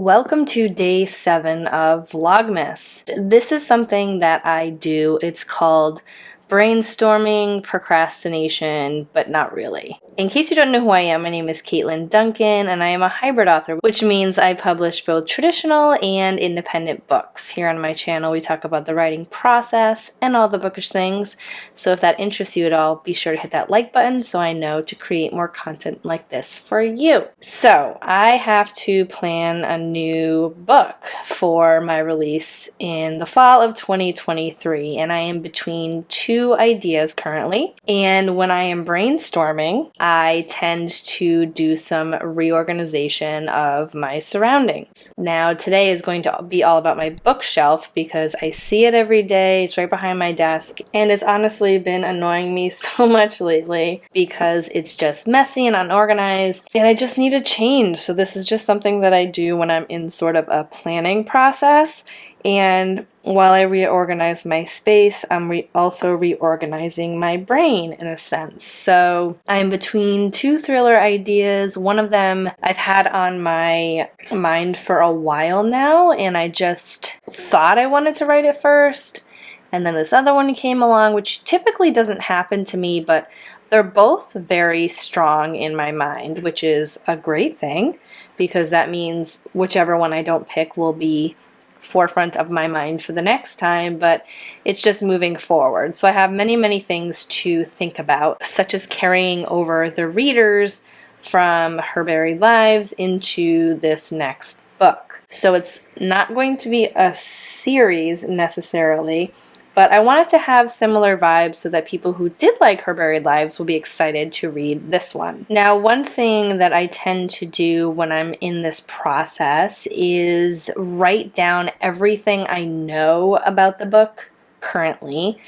Welcome to day 7 of Vlogmas. This is something that I do. It's called brainstorming, procrastination, but not really. In case you don't know who I am, my name is Katlyn Duncan, and I am a hybrid author, which means I publish both traditional and independent books. Here on my channel, we talk about the writing process and all the bookish things. So if that interests you at all, be sure to hit that like button so I know to create more content like this for you. So I have to plan a new book for my release in the fall of 2023, and I am between two ideas currently. And when I am brainstorming, I tend to do some reorganization of my surroundings. Now, today is going to be all about my bookshelf because I see it every day. It's right behind my desk, and it's honestly been annoying me so much lately because it's just messy and unorganized, and I just need a change. So this is just something that I do when I'm in sort of a planning process. And while I reorganize my space, I'm also reorganizing my brain in a sense. So I'm between two thriller ideas. One of them I've had on my mind for a while now, and I just thought I wanted to write it first. And then this other one came along, which typically doesn't happen to me, but they're both very strong in my mind, which is a great thing because that means whichever one I don't pick will be forefront of my mind for the next time, but it's just moving forward. So I have many things to think about, such as carrying over the readers from Her Buried Lives into this next book. So it's not going to be a series necessarily, but I wanted to have similar vibes so that people who did like Her Buried Lives will be excited to read this one. Now, one thing that I tend to do when I'm in this process is write down everything I know about the book currently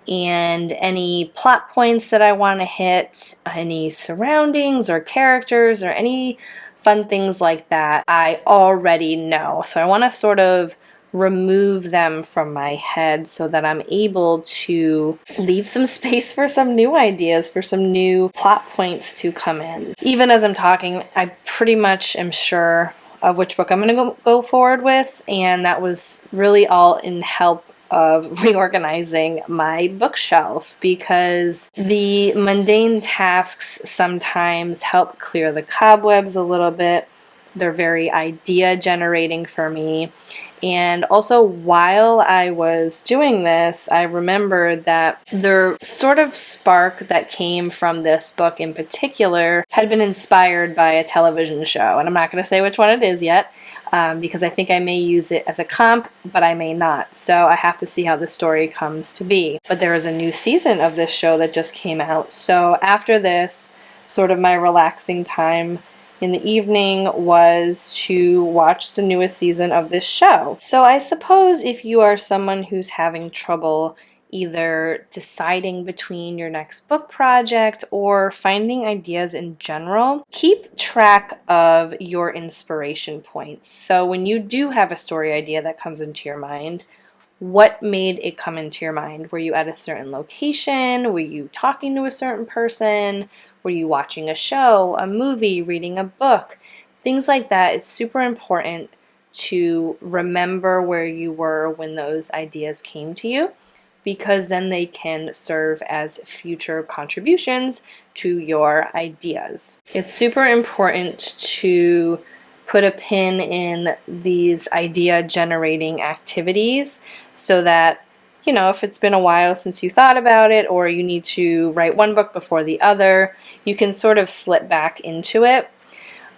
and any plot points that I want to hit, any surroundings or characters or any fun things like that I already know. So I want to sort of remove them from my head so that I'm able to leave some space for some new ideas, for some new plot points to come in. Even as I'm talking, I pretty much am sure of which book I'm going to go forward with, and that was really all in help of reorganizing my bookshelf because the mundane tasks sometimes help clear the cobwebs a little bit. They're very idea generating for me. And also, while I was doing this, I remembered that the sort of spark that came from this book in particular had been inspired by a television show. And I'm not going to say which one it is yet, because I think I may use it as a comp, but I may not. So I have to see how the story comes to be. But there is a new season of this show that just came out. So after this, sort of my relaxing time in the evening was to watch the newest season of this show. So I suppose if you are someone who's having trouble either deciding between your next book project or finding ideas in general, keep track of your inspiration points. So when you do have a story idea that comes into your mind, what made it come into your mind? Were you at a certain location? Were you talking to a certain person? Were you watching a show, a movie, reading a book? Things like that. It's super important to remember where you were when those ideas came to you, because then they can serve as future contributions to your ideas. It's super important to put a pin in these idea generating activities so that, you know, if it's been a while since you thought about it or you need to write one book before the other, you can sort of slip back into it.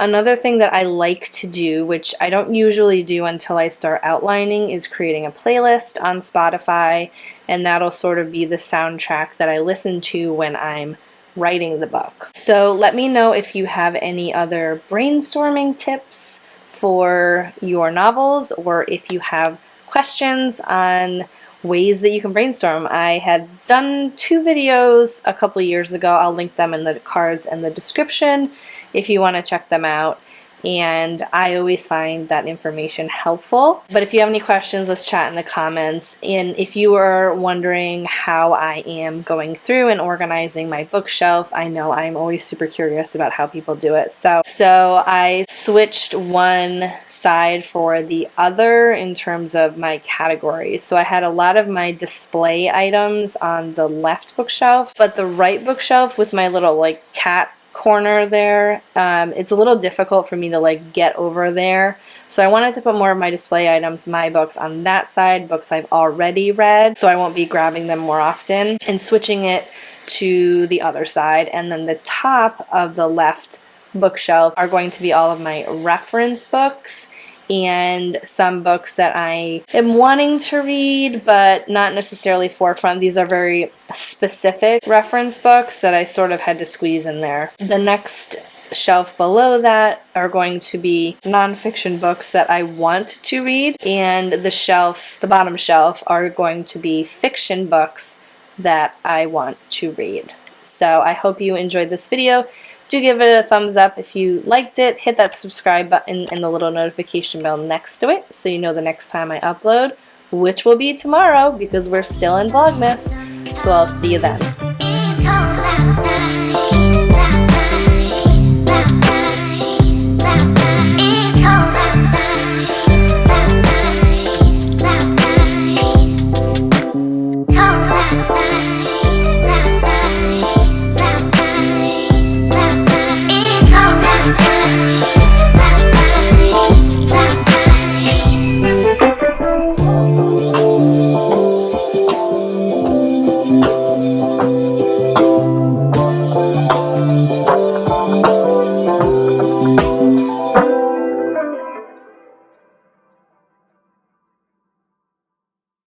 Another thing that I like to do, which I don't usually do until I start outlining, is creating a playlist on Spotify, and that'll sort of be the soundtrack that I listen to when I'm writing the book. So let me know if you have any other brainstorming tips for your novels, or if you have questions on ways that you can brainstorm. I had done 2 videos a couple of years ago. I'll link them in the cards and the description if you want to check them out. and I always find that information helpful. But if you have any questions, let's chat in the comments. And if you are wondering how I am going through and organizing my bookshelf, I know I'm always super curious about how people do it. So I switched one side for the other in terms of my categories. So I had a lot of my display items on the left bookshelf, but the right bookshelf with my little like cat corner there, it's a little difficult for me to like get over there. So I wanted to put more of my display items, my books, on that side, books I've already read, so I won't be grabbing them more often, and switching it to the other side. And then the top of the left bookshelf are going to be all of my reference books and some books that I am wanting to read but not necessarily forefront. These are very specific reference books that I sort of had to squeeze in there. The next shelf below that are going to be nonfiction books that I want to read, and the bottom shelf are going to be fiction books that I want to read. So I hope you enjoyed this video. Do give it a thumbs up if you liked it. Hit that subscribe button and the little notification bell next to it so you know the next time I upload, which will be tomorrow because we're still in Vlogmas. So I'll see you then.